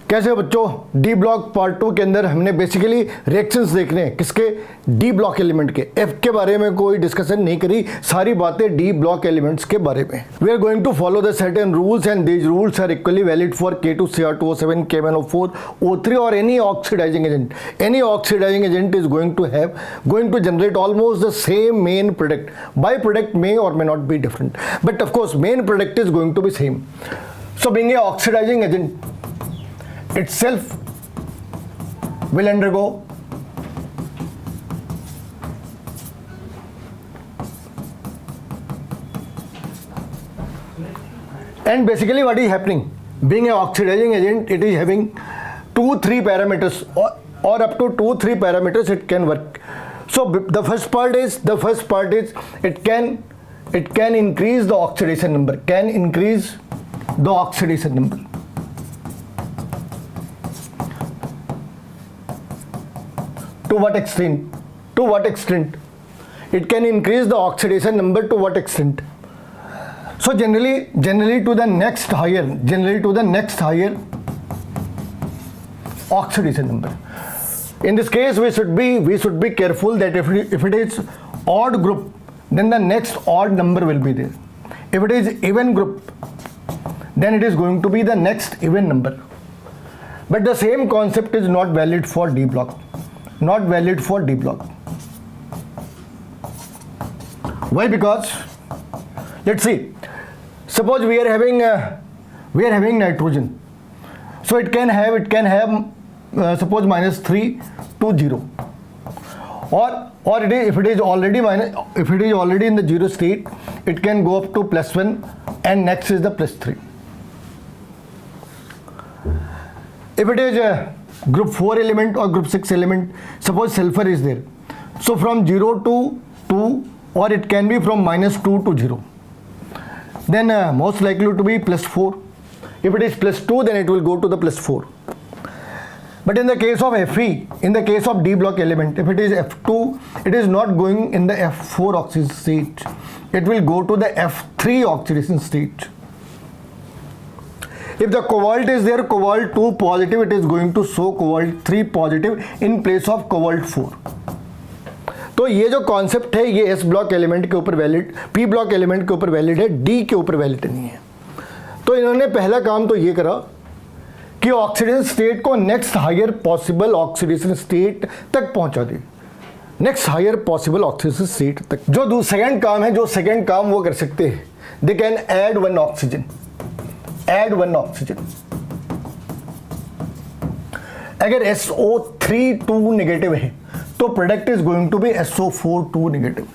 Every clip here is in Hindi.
कैसे बच्चों, डी ब्लॉक पार्ट 2 के अंदर हमने बेसिकली रिएक्शंस देखने हैं किसके, डी ब्लॉक एलिमेंट के। एफ के बारे में कोई डिस्कशन नहीं करी, सारी बातें डी ब्लॉक एलिमेंट्स के बारे में। We are going to follow the certain rules and these rules are equally valid for K2Cr2O7 K1O4 O3 और any oxidising agent. Any oxidising agent is going to generate almost the same main product. By product may or may not be different, but of course main product is going to be same. So being a oxidizing agent itself will undergo and basically what is happening, being a oxidizing agent, it is having 2-3 parameters or up to 2-3 parameters it can work. So the first part is it can increase the oxidation number, To what extent? It can increase the oxidation number to what extent? So generally to the next higher oxidation number. In this case, we should be careful that if it is odd group, then the next odd number will be there. If it is even group, then it is going to be the next even number. But the same concept is not valid for D block. Why? Because let's see. Suppose we are having nitrogen. So it can have suppose -3 to 0, or if it is already in the 0 state, it can go up to +1 and next is the +3. If it is a group 4 element or group 6 element, suppose sulfur is there, so from 0 to 2, or it can be from -2 to 0, then most likely to be +4. If it is +2, then it will go to the +4. But in the case of Fe, in the case of D block element, if it is F2, it is not going in the F4 oxidation state. It will go to the F3 oxidation state. If the cobalt is there, cobalt 2 positive, it is going to show cobalt 3 positive in place of cobalt 4. तो ये जो कॉन्सेप्ट है ये S ब्लॉक एलिमेंट के ऊपर वैलिड, P ब्लॉक एलिमेंट के ऊपर वैलिड है, D के ऊपर वैलिड नहीं है। तो इन्होंने पहला काम तो ये करा कि ऑक्सीडेशन स्टेट को next higher possible oxidation state तक पहुंचा दे, next higher possible oxidation state तक। जो सेकंड काम वो कर सकते हैं, they can add one oxygen. अगर SO3 2 नेगेटिव है तो product is going to be SO4 2 negative.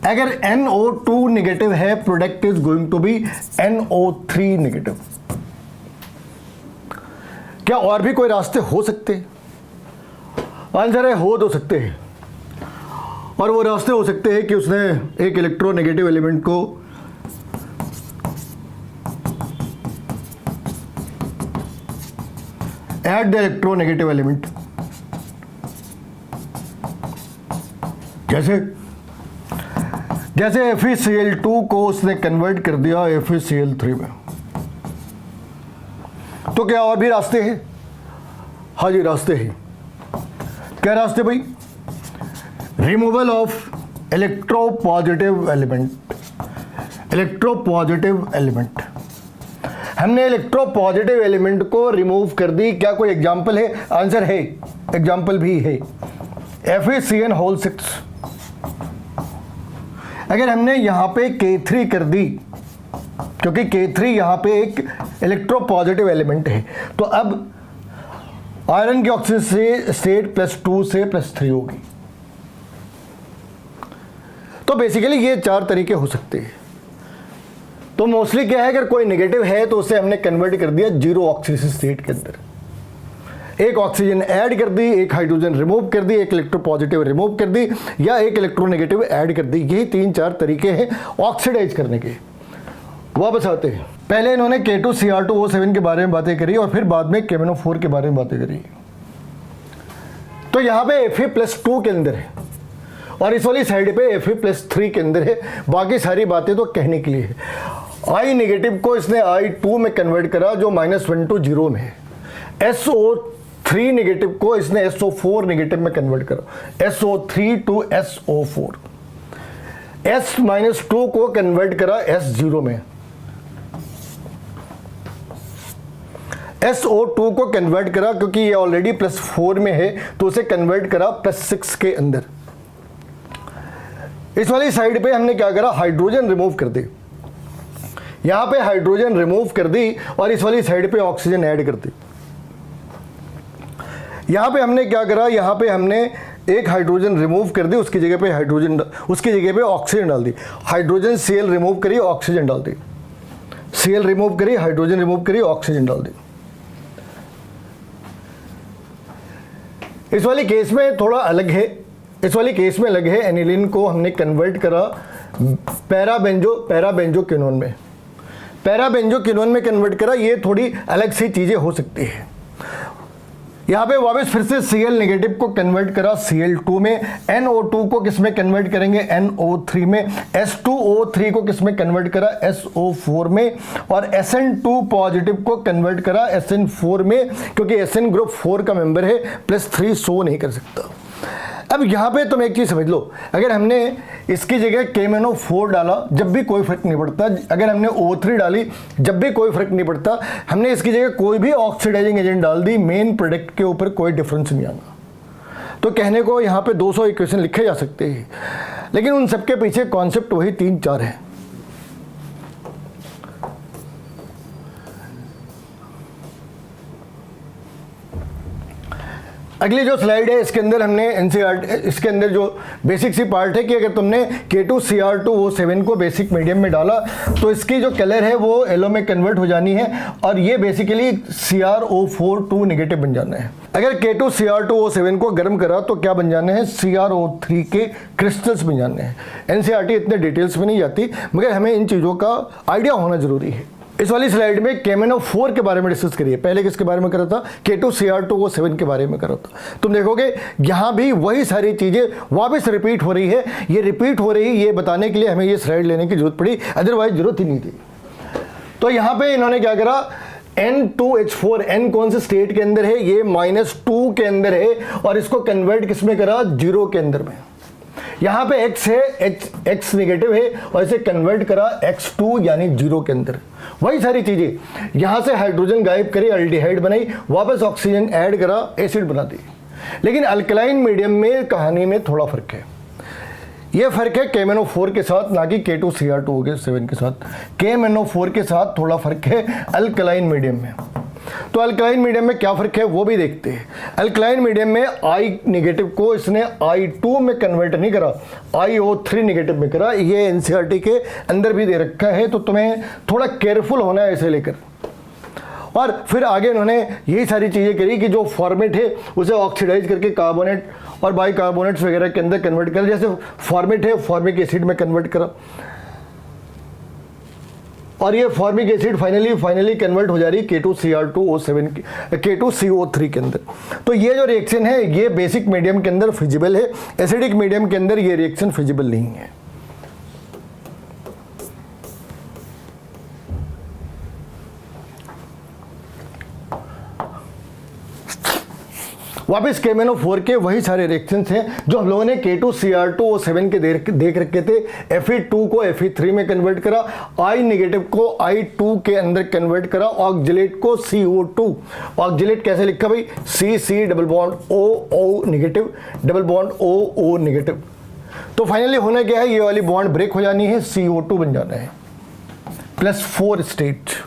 अगर NO2 नेगेटिव है, product is going to be NO3 negative. क्या और भी कोई रास्ते हो सकते हैं? आंसर है हो तो सकते हैं, और वो रास्ते हो सकते हैं कि उसने एक इलेक्ट्रोनेगेटिव एलिमेंट को ऐड द इलेक्ट्रोनेगेटिव एलिमेंट, जैसे FeCl2 को उसने कन्वर्ट कर दिया FeCl3 में। तो क्या और भी रास्ते हैं? हाँ जी, रास्ते हैं। क्या रास्ते भाई? Removal of electropositive element. हमने इलेक्ट्रोपॉजिटिव एलिमेंट को रिमूव कर दी। क्या कोई एग्जाम्पल है? आंसर है, एग्जाम्पल भी है, FeCN6। अगर हमने यहां पे K3 कर दी, क्योंकि K3 यहां पे एक इलेक्ट्रोपॉजिटिव एलिमेंट है, तो अब आयरन की ऑक्सीजन स्टेट +2 से +3 होगी। तो बेसिकली ये 4 तरीके हो सकते हैं। तो मोस्टली क्या है, अगर कोई नेगेटिव है तो उसे हमने कन्वर्ट कर दिया 0 ऑक्सीजन स्टेट के अंदर। एक ऑक्सीजन ऐड कर दी, एक हाइड्रोजन रिमूव कर दी, एक इलेक्ट्रोपॉजिटिव रिमूव कर दी, या एक इलेक्ट्रोनेगेटिव ऐड कर दी। यही 3-4 तरीके हैं ऑक्सीडाइज करने के। वापस आते हैं, पहले इन्होंने K2Cr2O7 के बारे में बातें करी और फिर बाद में KMnO4 के बारे में बातें करी। तो यहाँ पे Fe+2 के अंदर है और इस वाली साइड पे Fe+3 के अंदर है। बाकी सारी बातें तो कहने के लिए है। I नेगेटिव को इसने I2 में कन्वर्ट करा जो -1 to 0 में है। SO3 नेगेटिव को इसने SO4 नेगेटिव में कन्वर्ट करा, SO3 टू SO4। S-2 को कन्वर्ट करा S0 में, SO2 को कन्वर्ट करा क्योंकि ये ऑलरेडी +4 में है तो उसे कन्वर्ट करा +6 के अंदर। इस वाली साइड पे हमने क्या करा, हाइड्रोजन रिमूव कर दी, यहां पे हाइड्रोजन रिमूव कर दी और इस वाली साइड पे ऑक्सीजन ऐड कर दी। यहां पे हमने क्या करा, यहां पे हमने एक हाइड्रोजन रिमूव कर दी, उसकी जगह पे ऑक्सीजन डाल दी। हाइड्रोजन Cl रिमूव करी, ऑक्सीजन डाल दी, Cl रिमूव करी, हाइड्रोजन रिमूव करी, ऑक्सीजन डाल दी। इस वाली केस में थोड़ा अलग है, इस वाली केस में अलग है। एनिलीन को हमने कन्वर्ट करा पैराबेंजोक्विनोन में, पैराबेंजोक्विनोन में कन्वर्ट करा। ये थोड़ी अलग सी चीजें हो सकती है। यहाँ पे वापस फिर से Cl नेगेटिव को कन्वर्ट करा Cl2 में, NO2 को किस में कन्वर्ट करेंगे, NO3 में, H2O3 को किस में कन्वर्ट करा, SO4 में, और SN2 पॉजिटिव को कन्वर्ट करा SN4 में, क्योंकि SN ग्रुप 4 का मेंबर है, +3 शो नहीं कर सकता। अब यहाँ पे तुम एक चीज़ समझ लो, अगर हमने इसकी जगह KMnO4 डाला जब भी कोई फर्क नहीं पड़ता, अगर हमने O3 डाली जब भी कोई फर्क नहीं पड़ता, हमने इसकी जगह कोई भी ऑक्सीडाइजिंग एजेंट डाल दी, मेन प्रोडक्ट के ऊपर कोई डिफरेंस नहीं आना। तो कहने को यहाँ पे 200 इक्वेशन लिखे जा सकते हैं, लेकिन उन सबके पीछे कॉन्सेप्ट वही 3-4 है। अगली जो स्लाइड है इसके अंदर हमने NCERT, इसके अंदर जो बेसिक सी पार्ट है कि अगर तुमने K2Cr2O7 को बेसिक मीडियम में डाला तो इसकी जो कलर है वो येलो में कन्वर्ट हो जानी है और ये बेसिकली CrO4 नेगेटिव बन जाना है। अगर K2Cr2O7 को गर्म करा तो क्या बन जाने हैं, CrO3 के क्रिस्टल्स बन जाने हैं। NCERT इतने डिटेल्स में नहीं जाती, मगर हमें इन चीज़ों का आइडिया होना जरूरी है। इस वाली स्लाइड में KMnO4 के बारे में डिस्कस करिए, पहले किसके बारे में करा था, K2Cr2O7 के बारे में करा था। तुम देखोगे यहाँ भी वही सारी चीज़ें वापस रिपीट हो रही है। ये रिपीट हो रही ये बताने के लिए हमें ये स्लाइड लेने की जरूरत पड़ी, अदरवाइज जरूरत ही नहीं थी। तो यहाँ पे इन्होंने क्या करा, N2H4, N कौन से स्टेट के अंदर है, ये -2 के अंदर है, और इसको कन्वर्ट किस में करा, 0 के अंदर में। यहाँ पे X है, X नेगेटिव है, और इसे कन्वर्ट करा X2 यानी 0 के अंदर। वही सारी चीजें, यहां से हाइड्रोजन गायब करी, अल्डिहाइड बनाई, वापस ऑक्सीजन ऐड करा, एसिड बना दी। लेकिन अल्कलाइन मीडियम में कहानी में थोड़ा फर्क है। ये फर्क है KMnO4 के साथ, ना कि K2Cr2O7 के साथ। KMnO4 के साथ थोड़ा फर्क है अल्कलाइन मीडियम में। तो अल्कलाइन मीडियम में क्या फर्क है वो भी देखते हैं। अल्कलाइन मीडियम में I नेगेटिव को इसने I2 में कन्वर्ट नहीं करा, IO3 नेगेटिव में करा। ये NCERT के अंदर भी दे रखा है, तो तुम्हें थोड़ा केयरफुल होना है इसे लेकर। और फिर आगे इन्होंने यही सारी चीज़ें करी कि जो फॉर्मेट है उसे ऑक्सीडाइज करके कार्बोनेट और बाइकार्बोनेट्स वगैरह के अंदर कन्वर्ट करा। जैसे फॉर्मेट है, फॉर्मिक एसिड में कन्वर्ट करा, और ये फॉर्मिक एसिड फाइनली कन्वर्ट हो जा रही K2Cr2O7 K2CO3 के अंदर। तो ये जो रिएक्शन है ये बेसिक मीडियम के अंदर फिजिबल है, एसिडिक मीडियम के अंदर ये रिएक्शन फिजिबल नहीं है। वापस KMnO4 के वही सारे रिएक्शंस हैं जो हम लोगों ने K2Cr2O7 के देख रखे थे। Fe2 को Fe3 में कन्वर्ट करा, I नेगेटिव को I2 के अंदर कन्वर्ट करा, ऑक्जिलेट को CO2। ऑक्जिलेट कैसे लिखा भाई, C double bond O negative double bond O negative. तो फाइनली होना क्या है, ये वाली बॉन्ड ब्रेक हो जानी है, CO2 बन जाना है, +4 स्टेट।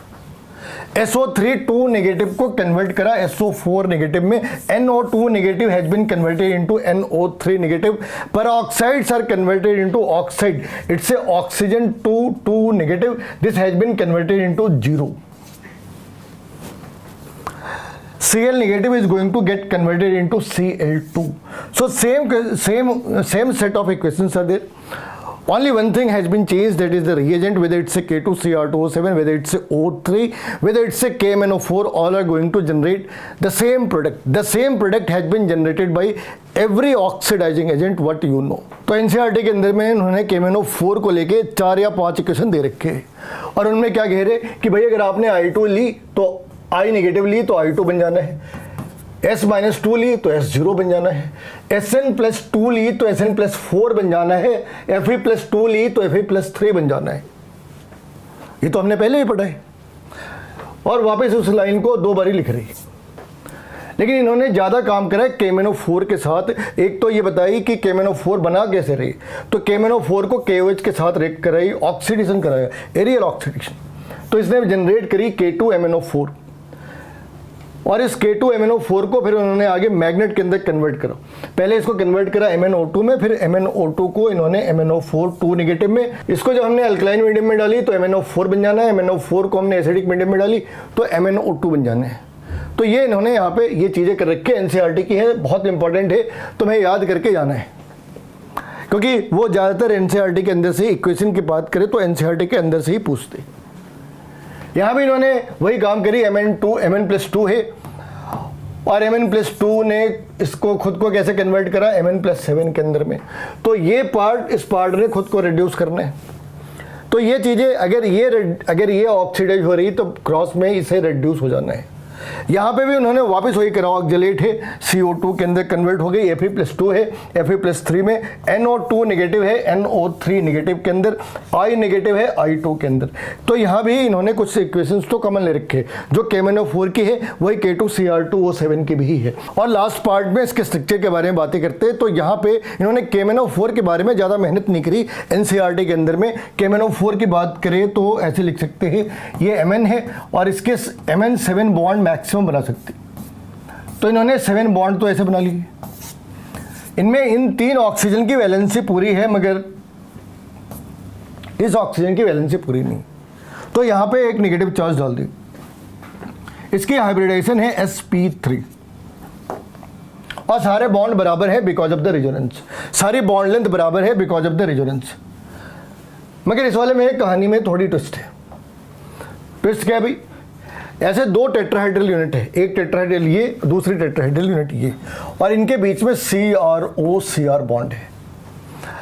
SO3 2 नेगेटिव को कन्वर्ट करा SO4 नेगेटिव में, NO2 negative has been converted into NO3 negative, peroxides are converted into oxide, it's a oxygen 2 negative, this has been converted into 0. Cl negative is going to get converted into Cl2. So same set of equations are there. Only one thing has been changed, that is the reagent, whether it's a K2Cr2O7, whether it's a O3, whether it's a KMnO4, all are going to generate the same product. The same product has been generated by every oxidizing agent what you know. तो NCERT के अंदर में उन्होंने KMnO4 को लेके 4 या 5 इक्वेशन दे रखे हैं, और उनमें क्या कह रहे कि भाई अगर आपने I2 ली तो I नेगेटिव ली तो I2 बन जाना है, S-2 ली तो S0 बन जाना है, Sn+2 ली तो Sn+4 बन जाना है, Fe+2 ली तो Fe+3 बन जाना है। ये तो हमने पहले ही पढ़ा है और वापस उस लाइन को 2 बारी लिख रही। लेकिन इन्होंने ज़्यादा काम करा है KMnO4 के साथ। एक तो ये बताई कि KMnO4 बना कैसे रही, तो KMnO4 को KOH के साथ रिएक्ट कराई, ऑक्सीडेशन कराया, एरियल ऑक्सीडेशन, तो इसने जनरेट करी K2MnO4 और इस K2MnO4 को फिर उन्होंने आगे मैग्नेट के अंदर कन्वर्ट करा। पहले इसको कन्वर्ट करा MnO2 में, फिर MnO2 को इन्होंने MnO4 2 नेगेटिव में। इसको जब हमने अल्कलाइन मीडियम में डाली तो MnO4 बन जाना है, MnO4 को हमने एसिडिक मीडियम में डाली तो MnO2 बन जाना है। तो ये इन्होंने यहाँ पे ये चीज़ें कर रखी है, NCERT की है, बहुत इंपॉर्टेंट है, तुम्हें याद करके जाना है, क्योंकि वो ज़्यादातर NCERT के अंदर से इक्वेशन की बात करें तो NCERT के अंदर से ही पूछते। यहाँ भी इन्होंने वही काम करी, Mn+2 है और Mn+2 ने इसको खुद को कैसे कन्वर्ट करा Mn+7 के अंदर में। तो ये पार्ट, इस पार्ट ने खुद को रिड्यूस करना है। तो ये चीज़ें अगर ये ऑक्सीडाइज हो रही तो क्रॉस में इसे रिड्यूस हो जाना है। यहाँ पे भी उन्होंने वापस वही करा, ऑक्जेलेट है, CO2 के अंदर कन्वर्ट हो गई, Fe+2 है, Fe+3 में, NO2 नेगेटिव है, NO3 नेगेटिव के अंदर, I नेगेटिव है I2 के अंदर। तो यहाँ भी इन्होंने कुछ इक्वेशंस तो कॉमन ले रखे, जो KMnO4 की है वही K2Cr2O7 की भी है। और लास्ट पार्ट में इसके स्ट्रक्चर के बारे में बातें करते हैं, तो यहाँ पे इन्होंने KMnO4 के बारे में ज़्यादा मेहनत नहीं करी NCERT के अंदर में। KMnO4 की बात करें तो ऐसे लिख सकते हैं, ये Mn है और इसके Mn 7 बॉन्ड मैक्सिमम बना सकती, तो इन्होंने 7 बॉन्ड तो ऐसे बना लिए। इनमें इन 3 ऑक्सीजन की वैलेंसी पूरी है, मगर इस ऑक्सीजन की वैलेंसी पूरी नहीं, तो यहां पे एक नेगेटिव चार्ज डाल दी। इसकी हाइब्रिडाइजेशन है sp3 और सारे बॉन्ड बराबर है बिकॉज ऑफ द रेजोनेंस, सारी बॉन्ड लेंथ बराबर है बिकॉज ऑफ द रेजोनेंस। मगर इस वाले में एक कहानी में थोड़ी ट्विस्ट है। ट्विस्ट क्या है भाई, ऐसे 2 टेट्राहेड्रल यूनिट है, एक टेट्राहेड्रल ये, दूसरी टेट्राहेड्रल यूनिट ये, और इनके बीच में CrO-Cr बॉन्ड है।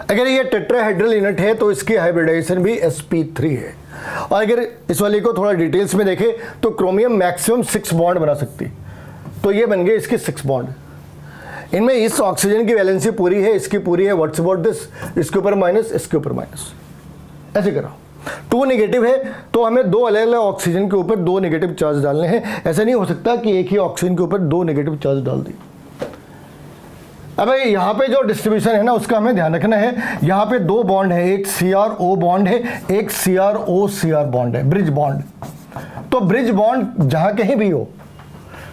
अगर ये टेट्राहेड्रल यूनिट है तो इसकी हाइब्रिडाइजेशन भी sp3 है। और अगर इस वाले को थोड़ा डिटेल्स में देखें तो क्रोमियम मैक्सिमम 6 बॉन्ड बना सकती, तो ये बन गए इसके 6 बॉन्ड। इनमें इस ऑक्सीजन की वैलेंसी पूरी है, इसकी पूरी है, व्हाट्स अबाउट दिस, इसके ऊपर माइनस, इसके ऊपर माइनस, ऐसे करो। 2 नेगेटिव है तो हमें 2 अलग अलग ऑक्सीजन के ऊपर 2 नेगेटिव चार्ज डालने हैं। ऐसा नहीं हो सकता कि एक ही ऑक्सीजन के ऊपर 2 नेगेटिव चार्ज डाल दी। अब यहाँ पे जो डिस्ट्रीब्यूशन है ना उसका हमें ध्यान रखना है। यहाँ पे 2 बॉन्ड है, एक CrO बॉन्ड है, एक CrO-Cr बॉन्ड है, ब्रिज बॉन्ड। तो ब्रिज बॉन्ड जहाँ कहीं भी हो,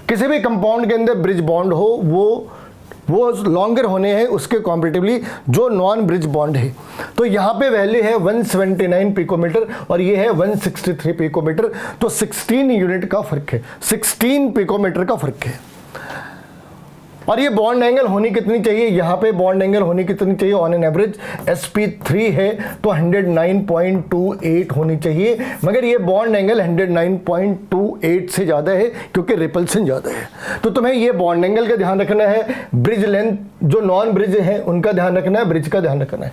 किसी भी कंपाउंड के अंदर ब्रिज बॉन्ड हो, वो लॉन्गर होने हैं उसके कॉम्परेटिवली जो नॉन ब्रिज बॉन्ड है। तो यहाँ पे वैल्यू है 179 पिकोमीटर और ये है 163 पिकोमीटर, तो 16 यूनिट का फर्क है, 16 पिकोमीटर का फर्क है। और ये बॉन्ड एंगल होनी कितनी चाहिए, यहाँ पे बॉन्ड एंगल होनी कितनी चाहिए ऑन एन एवरेज, sp3 है तो 109.28 होनी चाहिए, मगर ये बॉन्ड एंगल 109.28 से ज़्यादा है क्योंकि रिपल्सन ज़्यादा है। तो तुम्हें ये बॉन्ड एंगल का ध्यान रखना है, ब्रिज लेंथ जो नॉन ब्रिज है उनका ध्यान रखना है, ब्रिज का ध्यान रखना है।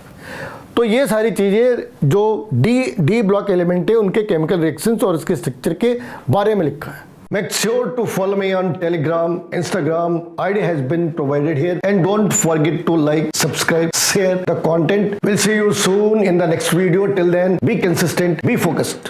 तो ये सारी चीज़ें जो डी ब्लॉक एलिमेंट है उनके केमिकल रिएक्शंस और उसके स्ट्रक्चर के बारे में लिखा है। Make sure to follow me on Telegram, Instagram. ID has been provided here. And don't forget to like, subscribe, share the content. We'll see you soon in the next video. Till then, be consistent, be focused.